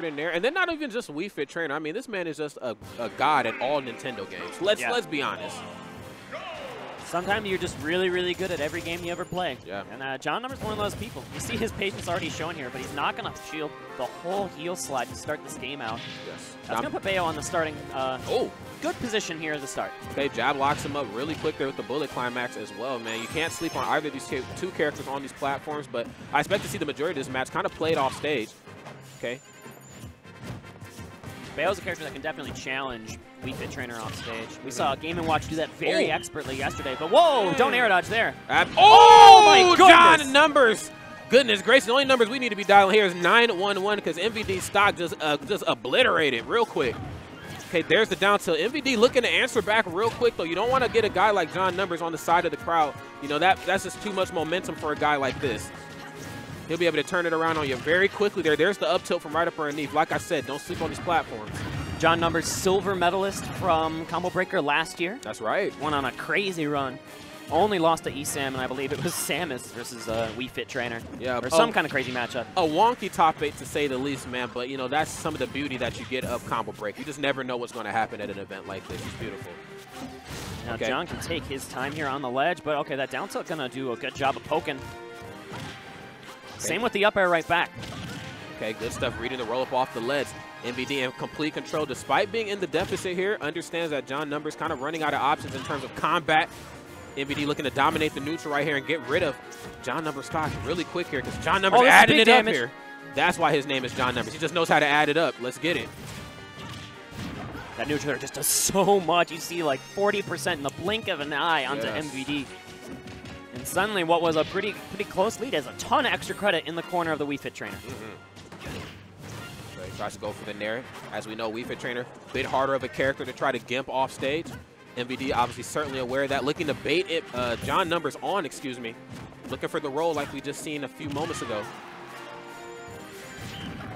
in there. And then not even just Wii Fit Trainer. I mean, this man is just a god at all Nintendo games. Let's be honest. Sometimes you're just really, really good at every game you ever play. Yeah. And John Number's one of those people. You see his patience already shown here, but he's not going to shield the whole heel slide to start this game out. Yes. That's going to put Bayo on the starting good position here at the start. Okay, jab locks him up really quick there with the bullet climax as well, man. You can't sleep on either of these two characters on these platforms, but I expect to see the majority of this match kind of played off stage. Okay. Bayo's a character that can definitely challenge Wii Fit Trainer off stage. We saw Game & Watch do that very expertly yesterday, but whoa, don't air dodge there. Oh my goodness! John Numbers! Goodness gracious, the only numbers we need to be dialing here is 911 because MVD stock just obliterated real quick. Okay, there's the down tilt. MVD looking to answer back real quick, though. You don't want to get a guy like John Numbers on the side of the crowd. You know, that's just too much momentum for a guy like this. He'll be able to turn it around on you very quickly there. There's the up tilt from right up underneath. Like I said, don't sleep on these platforms. John Numbers, silver medalist from Combo Breaker last year. That's right. Went on a crazy run. Only lost to ESAM, and I believe it was Samus versus Wii Fit Trainer. Yeah, or some kind of crazy matchup. A wonky top 8 to say the least, man. But, you know, that's some of the beauty that you get of Combo Break. You just never know what's going to happen at an event like this. It's beautiful. Now, John can take his time here on the ledge, but, okay, that down tilt going to do a good job of poking. Same with the up air right back. Okay, good stuff. Reading the roll-up off the ledge. MVD in complete control. Despite being in the deficit here, understands that John Numbers kind of running out of options in terms of combat. MVD looking to dominate the neutral right here and get rid of John Numbers stock really quick here because John Numbers adding it up here. That's why his name is John Numbers. He just knows how to add it up. Let's get it. That neutral just does so much. You see like 40% in the blink of an eye onto MVD. And suddenly what was a pretty close lead has a ton of extra credit in the corner of the Wii Fit Trainer. So he tries to go for the Nair. As we know, Wii Fit Trainer, a bit harder of a character to try to gimp off stage. MVD obviously certainly aware of that. Looking to bait it, John Numbers on, excuse me. Looking for the roll like we just seen a few moments ago.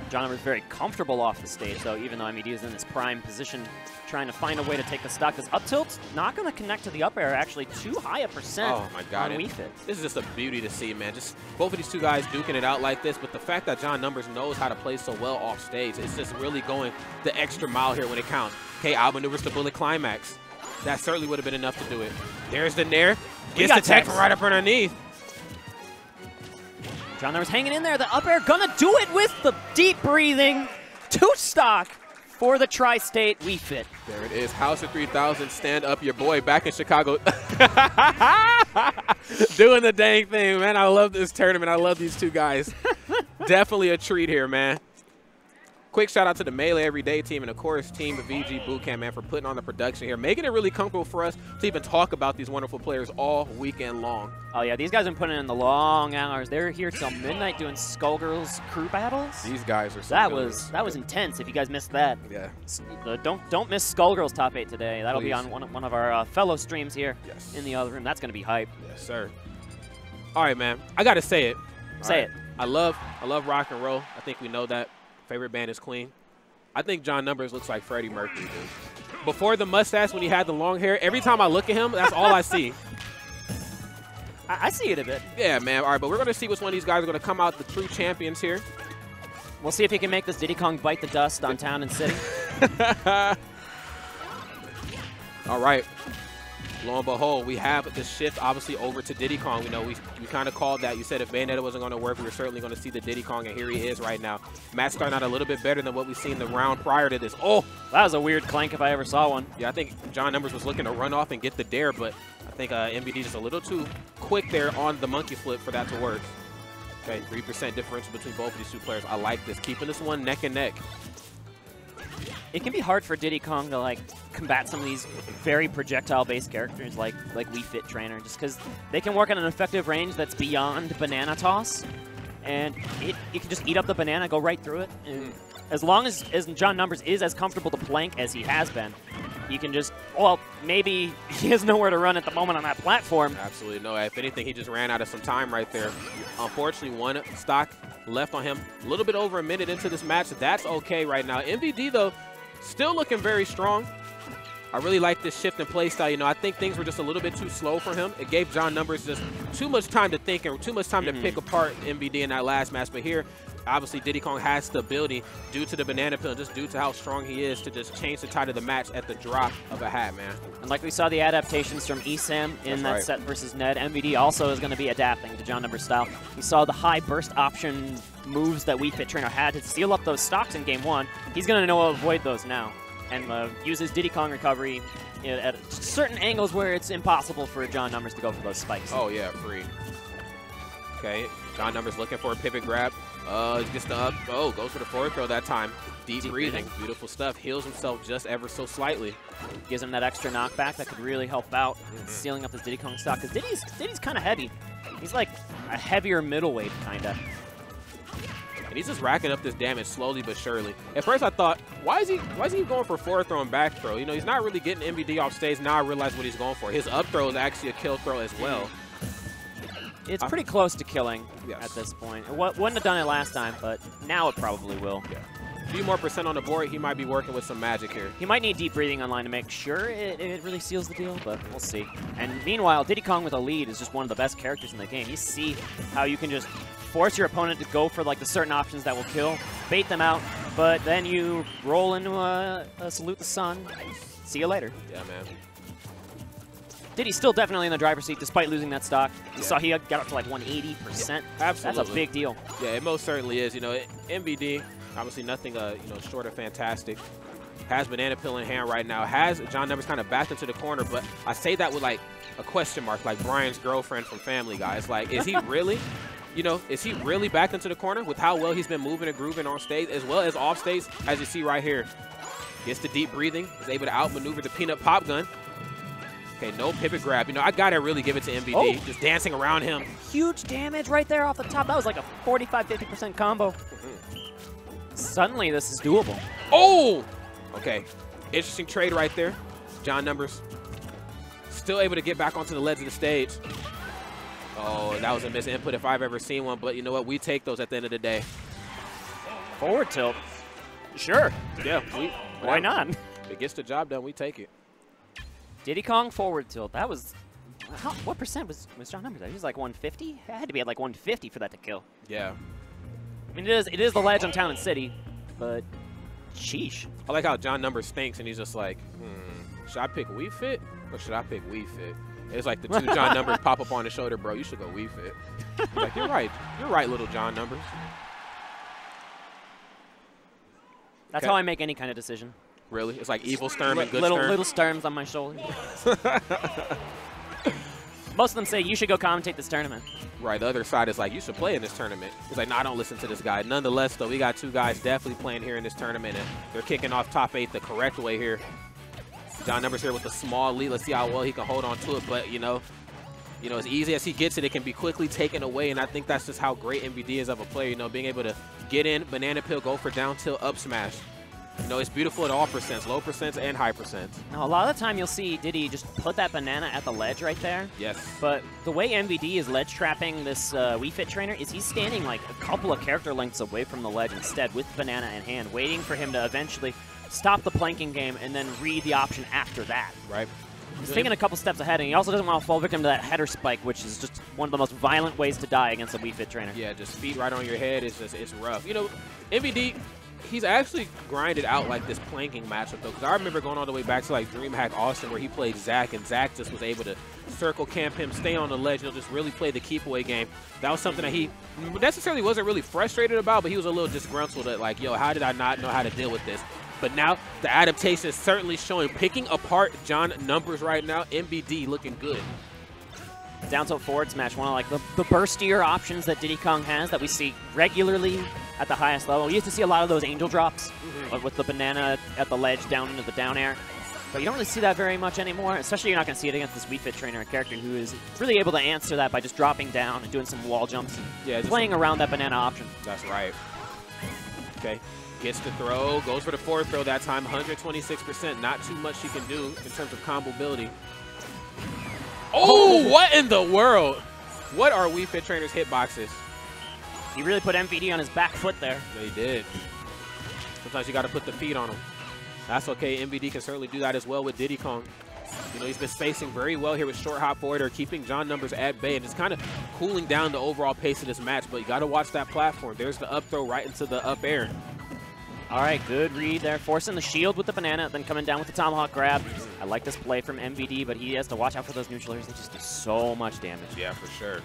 John Numbers very comfortable off the stage, though, even though MVD is in his prime position, trying to find a way to take the stock. This up tilt's not going to connect to the up air, actually too high a percent on Wii Fit. This is just a beauty to see, man. Just both of these two guys duking it out like this, but the fact that John Numbers knows how to play so well off stage, it's just really going the extra mile here when it counts. Okay, outmaneuvers the bullet climax. That certainly would have been enough to do it. There's the Nair. Gets the tech from right up underneath. John Numbers hanging in there. The up air gonna do it with the deep breathing. 2 stock for the Tri-State Wii Fit. There it is. House of 3000. Stand up your boy back in Chicago. Doing the dang thing, man. I love this tournament. I love these two guys. Definitely a treat here, man. Quick shout out to the Melee Everyday team and, of course, Team VGBootCamp, man, for putting on the production here, making it really comfortable for us to even talk about these wonderful players all weekend long. Oh, yeah, these guys have been putting in the long hours. They're here till midnight doing Skullgirls crew battles. These guys are so that was intense if you guys missed that. Yeah. Don't miss Skullgirls top 8 today. That'll be on one of our fellow streams here in the other room. That's going to be hype. Yes, sir. All right, man. I got to say it. Say it. I love rock and roll. I think we know that. Favorite band is Queen. I think John Numbers looks like Freddie Mercury, dude. Before the mustache, when he had the long hair, every time I look at him, that's all I see. I see it a bit. Yeah, man. All right, but we're going to see which one of these guys are going to come out the true champions here. We'll see if he can make this Diddy Kong bite the dust on Town and City. All right. Lo and behold, we have the shift obviously over to Diddy Kong. You know, we kind of called that. You said if Bayonetta wasn't going to work, we were certainly going to see the Diddy Kong, and here he is right now. Match starting out a little bit better than what we've seen the round prior to this. Oh! That was a weird clank if I ever saw one. Yeah, I think John Numbers was looking to run off and get the dare, but I think MVD just a little too quick there on the monkey flip for that to work. Okay, 3% differential between both of these two players. I like this. Keeping this one neck and neck. It can be hard for Diddy Kong to like combat some of these very projectile-based characters like Wii Fit Trainer, just because they can work at an effective range that's beyond banana toss, and it can just eat up the banana, go right through it. And as long as John Numbers is as comfortable to plank as he has been, he can just, well, maybe he has nowhere to run at the moment on that platform. Absolutely no. If anything, he just ran out of some time right there. Unfortunately, one stock left on him. A little bit over a minute into this match. That's okay right now. MVD, though, still looking very strong. I really like this shift in play style. You know, I think things were just a little bit too slow for him. It gave John Numbers just too much time to think and too much time to pick apart MVD in that last match. But here, obviously Diddy Kong has the ability, due to the banana peel, just due to how strong he is, to just change the tide of the match at the drop of a hat, man. And like we saw the adaptations from Esam in that set versus Ned, MVD also is going to be adapting to John Numbers' style. We saw the high burst option moves that Wii Fit Trainer had to seal up those stocks in Game 1. He's going to know how to avoid those now and use his Diddy Kong recovery at certain angles where it's impossible for John Numbers to go for those spikes. Oh, yeah, free. Okay, John Numbers looking for a pivot grab. Gets the up. Oh, goes for the forward throw that time. Deep breathing. Beautiful stuff. Heals himself just ever so slightly. Gives him that extra knockback that could really help out sealing up his Diddy Kong stock. Because Diddy's kind of heavy. He's like a heavier middleweight, kind of. And he's just racking up this damage slowly but surely. At first I thought, why is he going for forward throw and back throw? You know, he's not really getting MVD off stage. Now I realize what he's going for. His up throw is actually a kill throw as well. It's pretty close to killing at this point. It wouldn't have done it last time, but now it probably will. Yeah. A few more % on the board, he might be working with some magic here. He might need deep breathing online to make sure it really seals the deal, but we'll see. And meanwhile, Diddy Kong with a lead is just one of the best characters in the game. You see how you can just force your opponent to go for like the certain options that will kill, bait them out, but then you roll into a salute the sun. See you later. Yeah, man. Diddy's still definitely in the driver's seat despite losing that stock. You saw he got up to like 180%. Yeah, absolutely. That's a big deal. Yeah, it most certainly is. You know, MVD, obviously nothing short of fantastic. Has banana peel in hand right now. Has John Numbers kind of backed into the corner, but I say that with like a question mark, like Brian's girlfriend from Family Guy. It's like, is he really, is he really backed into the corner with how well he's been moving and grooving on stage as well as off stage, as you see right here. Gets the deep breathing, is able to outmaneuver the peanut pop gun. Okay, no pivot grab. You know, I gotta really give it to MVD. Just dancing around him. Huge damage right there off the top. That was like a 45-50% combo. Suddenly, this is doable. Oh! Okay, interesting trade right there. John Numbers still able to get back onto the ledge of the stage. Oh, that was a missed input if I've ever seen one, but you know what? We take those at the end of the day. Forward tilt. Sure. Yeah. Why not? If it gets the job done, we take it. Diddy Kong forward tilt. That was... what percent was John Numbers? He was like 150? It had to be at like 150 for that to kill. Yeah. I mean, it is the ledge on Town and City, but sheesh. I like how John Numbers thinks, and he's just like, should I pick Wii Fit or should I pick Wii Fit? It's like the two John Numbers pop up on his shoulder, bro. You should go Wii Fit. He's like, you're right, little John Numbers. That's how I make any kind of decision. Really? It's like evil Sturm and good Sturm? Little Sturms on my shoulder. Most of them say, you should go commentate this tournament. Right, the other side is like, you should play in this tournament. It's like, no, I don't listen to this guy. Nonetheless, though, we got two guys definitely playing here in this tournament, and they're kicking off top 8 the correct way here. John Numbers here with a small lead. Let's see how well he can hold on to it, but, as easy as he gets it, it can be quickly taken away, and I think that's just how great MVD is of a player, being able to get in, banana peel, go for down tilt, up smash. It's beautiful at all percents, low percents and high percents. Now, a lot of the time you'll see Diddy just put that banana at the ledge right there. Yes. But the way MVD is ledge trapping this Wii Fit Trainer is he's standing like a couple of character lengths away from the ledge instead with banana in hand, waiting for him to eventually stop the planking game and then read the option after that. Right. He's thinking a couple steps ahead, and he also doesn't want to fall victim to that header spike, which is just one of the most violent ways to die against a Wii Fit Trainer. Yeah, just feet right on your head. It's rough. MVD, he's actually grinded out like this planking matchup though, because I remember going all the way back to like DreamHack Austin where he played Zach, and Zach just was able to circle camp him, stay on the ledge, just really play the keep away game. That was something that he necessarily wasn't really frustrated about, but he was a little disgruntled at like, yo, how did I not know how to deal with this? But now the adaptation is certainly showing, picking apart John Numbers right now. MVD looking good. Down tilt forward smash, one of like the burstier options that Diddy Kong has that we see regularly at the highest level. We used to see a lot of those angel drops with the banana at the ledge down into the down air. But you don't really see that very much anymore, especially you're not going to see it against this Wii Fit Trainer, a character who is really able to answer that by just dropping down and doing some wall jumps and playing around that banana option. That's right. Okay. Gets the throw, goes for the forward throw that time, 126%. Not too much he can do in terms of combo ability. Oh, what in the world? What are Wii Fit Trainer's hitboxes? He really put MVD on his back foot there. Yeah, he did. Sometimes you got to put the feet on him. That's okay. MVD can certainly do that as well with Diddy Kong. He's been spacing very well here with short hop forward or keeping John Numbers at bay, and just kind of cooling down the overall pace of this match, but you got to watch that platform. There's the up throw right into the up air. All right, good read there. Forcing the shield with the banana, then coming down with the tomahawk grab. I like this play from MVD, but he has to watch out for those neutral airs. They just do so much damage. Yeah, for sure.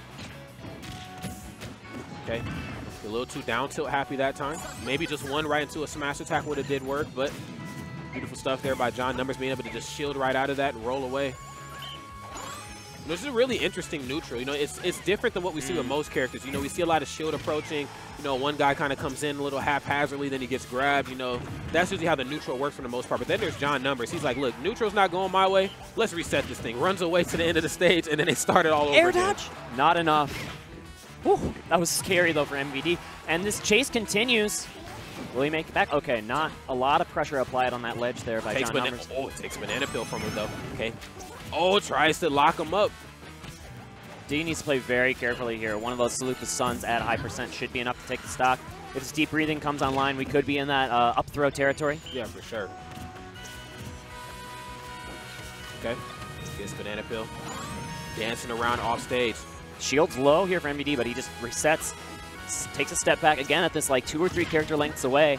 Okay. A little too down tilt happy that time. Maybe just one right into a smash attack would have did work, but beautiful stuff there by John Numbers being able to just shield right out of that and roll away. You know, this is a really interesting neutral. You know, it's different than what we see with most characters. You know, we see a lot of shield approaching. You know, one guy kind of comes in a little haphazardly, then he gets grabbed. You know, that's usually how the neutral works for the most part. But then there's John Numbers. He's like, look, neutral's not going my way. Let's reset this thing. Runs away to the end of the stage, and then they start it all over again. Air dodge? Not enough. Whew, that was scary, though, for MVD. And this chase continues. Will he make it back? Okay, not a lot of pressure applied on that ledge there by John Numbers. Oh, it takes banana peel from him, though. Okay. Oh, tries to lock him up. Diddy needs to play very carefully here. One of those Salute the Suns at high percent should be enough to take the stock. If his deep breathing comes online, we could be in that up throw territory. Yeah, for sure. Okay. Gets banana peel. Dancing around off stage. Shield's low here for MVD, but he just resets. Takes a step back again at this like 2 or 3 character lengths away.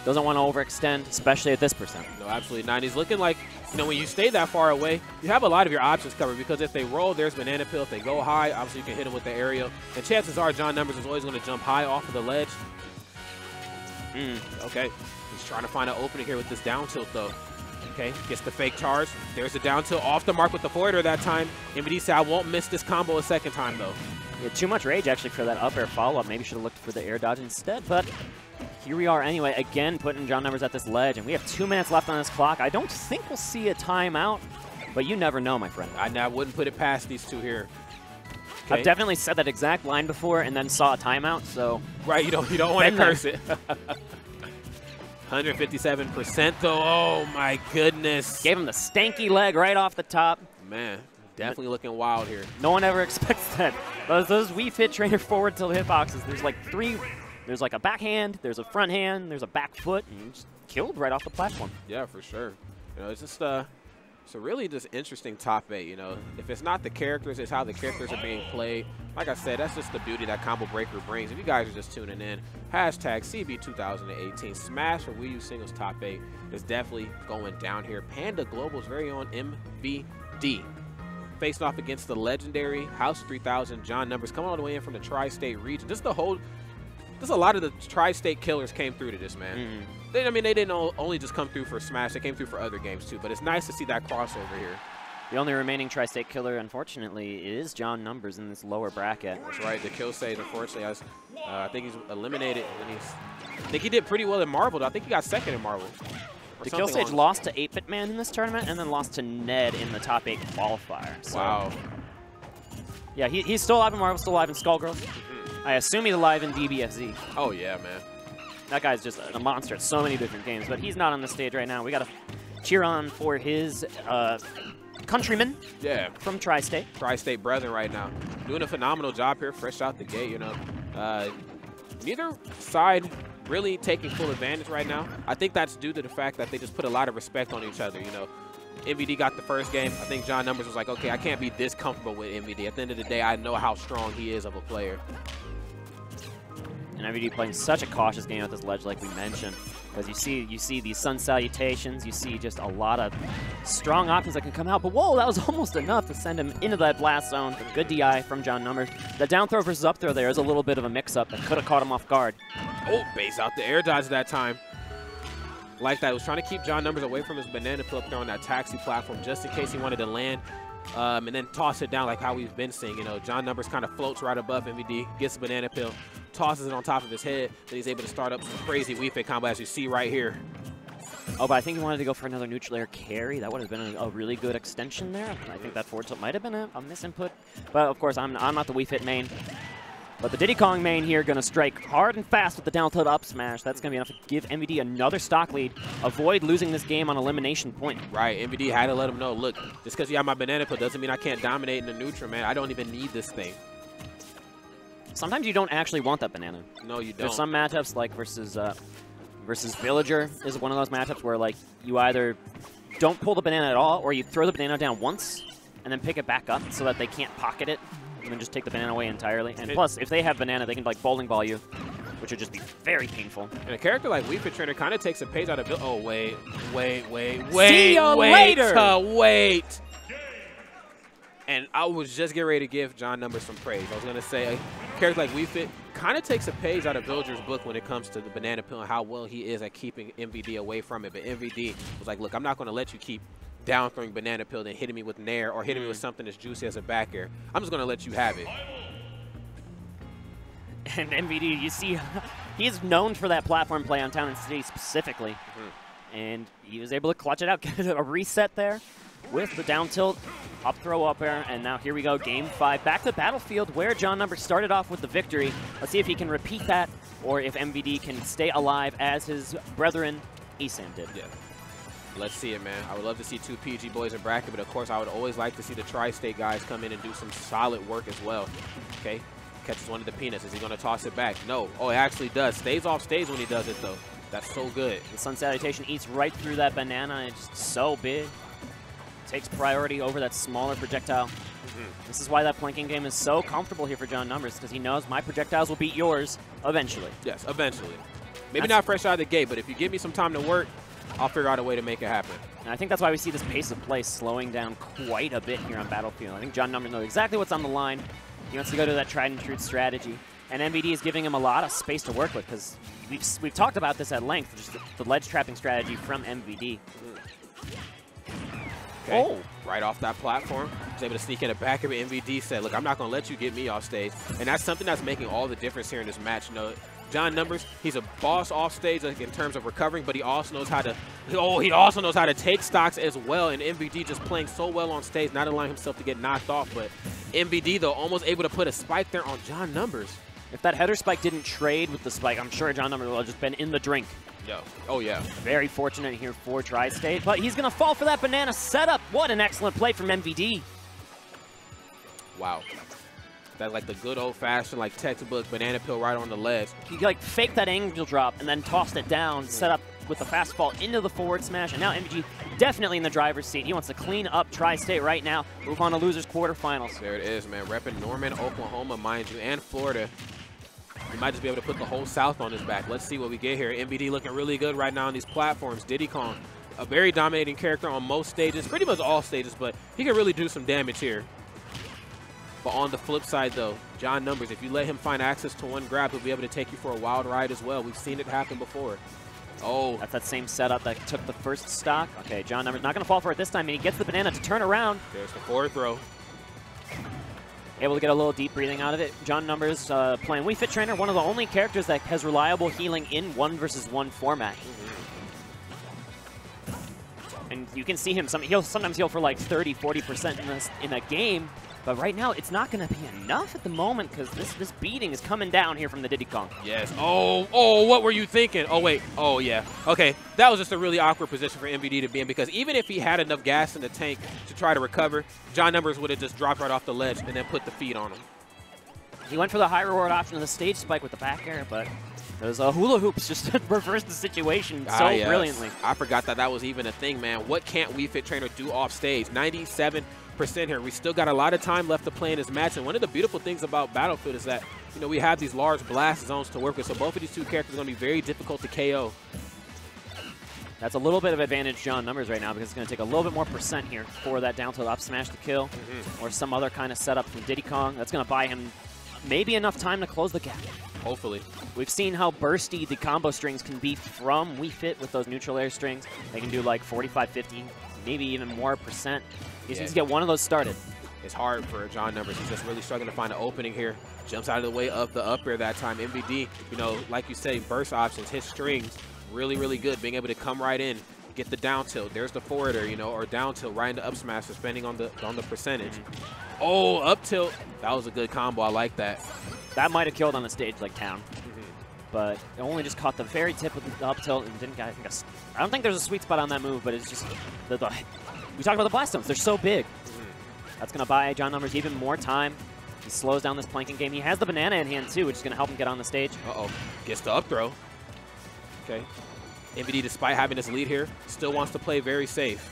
Doesn't want to overextend, especially at this percent. No, absolutely not. He's looking like, you know, when you stay that far away, you have a lot of your options covered because if they roll, there's banana peel. If they go high, obviously you can hit them with the aerial. And chances are John Numbers is always going to jump high off of the ledge. Okay. He's trying to find an opening here with this down tilt, though. Okay, gets the fake charge. There's the down tilt off the mark with the forwarder that time. MVD said, I won't miss this combo a second time, though. Yeah, too much rage, actually, for that up air follow-up. Maybe should have looked for the air dodge instead, but here we are anyway, again putting John Numbers at this ledge, and we have 2 minutes left on this clock. I don't think we'll see a timeout, but you never know, my friend. I wouldn't put it past these two here. Okay. I've definitely said that exact line before and then saw a timeout, so... Right, you don't want to curse it. 157% though, oh my goodness. Gave him the stanky leg right off the top. Man, definitely looking wild here. No one ever expects that. Those Wii Fit trainer forward tilt hitboxes, there's like 3, there's like a backhand, there's a front hand, there's a back foot, and you just killed right off the platform. Yeah, for sure. You know, it's just it's a really just interesting top 8, you know. If it's not the characters, it's how the characters are being played. Like I said, that's just the beauty that Combo Breaker brings. If you guys are just tuning in, hashtag CB 2018 Smash for Wii U Singles Top 8 is definitely going down here. Panda Global's very own MVD. Facing off against the legendary House 3000 John Numbers, coming all the way in from the Tri-State region. Just a lot of the Tri-State killers came through to this, man. I mean, they didn't only just come through for Smash, they came through for other games too, but it's nice to see that crossover here. The only remaining Tri-State killer, unfortunately, is John Numbers in this lower bracket. That's right. The kill stage, unfortunately, I think he's eliminated. And I think he did pretty well in Marvel. I think he got second in Marvel. The kill stage lost to 8-Bit Man in this tournament, and then lost to Ned in the top 8 qualifier. So, wow. Yeah, he's still alive in Marvel, still alive in Skullgirls. I assume he's alive in DBFZ. Oh, yeah, man. That guy's just a monster at so many different games, but he's not on the stage right now. We got to cheer on for his countrymen from Tri-State. Tri-State brethren right now. Doing a phenomenal job here, fresh out the gate, you know. Neither side really taking full advantage right now. I think that's due to the fact that they just put a lot of respect on each other, you know. MVD got the first game. I think John Numbers was like, okay, I can't be this comfortable with MVD. At the end of the day, I know how strong he is of a player. And MVD playing such a cautious game at this ledge, like we mentioned, because you see these sun salutations, you see just a lot of strong options that can come out. But whoa, that was almost enough to send him into that blast zone. Good DI from John Numbers. The down throw versus up throw there is a little bit of a mix-up that could have caught him off guard. Oh, base out the air dodge that time. Like that, it was trying to keep John Numbers away from his banana flip throw on that taxi platform just in case he wanted to land. And then toss it down like how we've been seeing. You know, John Numbers kind of floats right above MVD, gets a banana peel, tosses it on top of his head, then he's able to start up some crazy Wii Fit combo as you see right here. Oh, but I think he wanted to go for another neutral air carry. That would have been a really good extension there. I think that forward tilt might have been a misinput. But of course, I'm not the Wii Fit main. But the Diddy Kong main here going to strike hard and fast with the down tilt up smash. That's going to be enough to give MVD another stock lead. Avoid losing this game on elimination point. Right, MVD had to let him know, look, just because you have my banana peel doesn't mean I can't dominate in the neutral, man. I don't even need this thing. Sometimes you don't actually want that banana. No, you don't. There's some matchups like versus Villager is one of those matchups where like you either don't pull the banana at all or you throw the banana down once and then pick it back up so that they can't pocket it. and then just take the banana away entirely. And plus, if they have banana, they can like bowling ball you, which would just be very painful. And a character like Wii Fit Trainer kind of takes a page out of Bill. Oh, wait. See ya later. Wait. And I was just getting ready to give John Numbers some praise. I was going to say a character like Wii Fit kind of takes a page out of Villager's book when it comes to the banana peel and how well he is at keeping MVD away from it. But MVD was like, look, I'm not going to let you keep down throwing banana peel and hitting me with nair or hitting me with something as juicy as a back air. I'm just going to let you have it. And MVD, you see, he's known for that platform play on Town and City specifically. And he was able to clutch it out, get a reset there with the down tilt, up throw, up air, and now here we go, game 5. Back to Battlefield where John Numbers started off with the victory. Let's see if he can repeat that or if MVD can stay alive as his brethren Esam did. Yeah. Let's see it, man. I would love to see 2 PG boys in bracket, but of course I would always like to see the Tri-State guys come in and do some solid work as well. Okay. Catches one of the peanuts. Is he going to toss it back? No. Oh, it actually does. Stays off stage when he does it, though. That's so good. The Sun Salutation eats right through that banana. It's so big. Takes priority over that smaller projectile. This is why that planking game is so comfortable here for John Numbers, because he knows my projectiles will beat yours eventually. Yes, eventually. Maybe not fresh out of the gate, but if you give me some time to work, I'll figure out a way to make it happen. And I think that's why we see this pace of play slowing down quite a bit here on Battlefield. I think John Numbers knows exactly what's on the line. He wants to go to that tried and true strategy. And MVD is giving him a lot of space to work with, because we've talked about this at length, just the ledge trapping strategy from MVD. Okay. Oh, right off that platform. He's able to sneak in a back of it. MVD said, look, I'm not going to let you get me off stage. And that's something that's making all the difference here in this match. You know, John Numbers, he's a boss off stage in terms of recovering, but he also knows how to, he also knows how to take stocks as well. And MVD just playing so well on stage, not allowing himself to get knocked off. But MVD, though, almost able to put a spike there on John Numbers. If that header spike didn't trade with the spike, I'm sure John Numbers would have just been in the drink. Yo. Oh, yeah. Very fortunate here for Tri-State, but he's going to fall for that banana setup. What an excellent play from MVD. Wow. That's like the good old-fashioned, like, textbook banana peel right on the ledge. He, like, faked that angle drop and then tossed it down, set up with the fast fall into the forward smash, and now MVD definitely in the driver's seat. He wants to clean up Tri-State right now, move on to losers quarterfinals. There it is, man. Repping Norman, Oklahoma, mind you, and Florida. He might just be able to put the whole South on his back. Let's see what we get here. MVD looking really good right now on these platforms. Diddy Kong, a very dominating character on most stages, pretty much all stages, but he can really do some damage here. But on the flip side, though, John Numbers, if you let him find access to one grab, he'll be able to take you for a wild ride as well. We've seen it happen before. Oh. That's that same setup that took the first stock. Okay, John Numbers not going to fall for it this time, and he gets the banana to turn around. There's the forward throw. Able to get a little deep breathing out of it. John Numbers playing Wii Fit Trainer, one of the only characters that has reliable healing in 1-versus-1 format. And you can see him, he'll sometimes heal for like 30–40% in a game, but right now it's not going to be enough at the moment, because this beating is coming down here from the Diddy Kong. Yes. Oh, what were you thinking? Oh, wait. Oh, yeah. Okay, that was just a really awkward position for MVD to be in, because even if he had enough gas in the tank to try to recover, John Numbers would have just dropped right off the ledge and then put the feed on him. He went for the high reward option of the stage spike with the back air, but those hula hoops just reversed the situation so brilliantly. I forgot that was even a thing, man. What can't Wii Fit Trainer do off stage? 97% here. We still got a lot of time left to play in this match, and one of the beautiful things about Battlefield is that, you know, we have these large blast zones to work with, so both of these two characters are going to be very difficult to KO. That's a little bit of advantage John Numbers right now, because it's going to take a little bit more percent here for that down tilt up smash to kill, or some other kind of setup from Diddy Kong. That's going to buy him maybe enough time to close the gap. Hopefully. We've seen how bursty the combo strings can be from Wii Fit with those neutral air strings. They can do like 45, 50, maybe even more percent. He just needs to get one of those started. It's hard for John Numbers. He's just really struggling to find an opening here. Jumps out of the way of the up air that time. MVD, you know, like you say, burst options, his strings, really, really good. Being able to come right in, get the down tilt. There's the forwarder, you know, or down tilt right into up smash, depending on the percentage. Oh, up tilt. That was a good combo. I like that. That might have killed on a stage like Town. But it only just caught the very tip of the up tilt and didn't get, I don't think there's a sweet spot on that move, but it's just, we talked about the blast zones. They're so big. That's going to buy John Numbers even more time. He slows down this planking game. He has the banana in hand, too, which is going to help him get on the stage. Uh-oh. Gets the up throw. Okay. MVD, despite having this lead here, still wants to play very safe.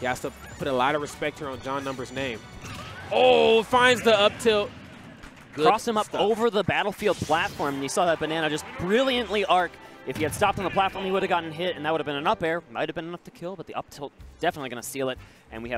He has to put a lot of respect here on John Numbers' name. Oh, finds the up tilt. Good Crossed him up stuff. over the battlefield platform, and you saw that banana just brilliantly arc. If he had stopped on the platform, he would have gotten hit, and that would have been an up air. Might have been enough to kill, but the up tilt definitely going to seal it. And we have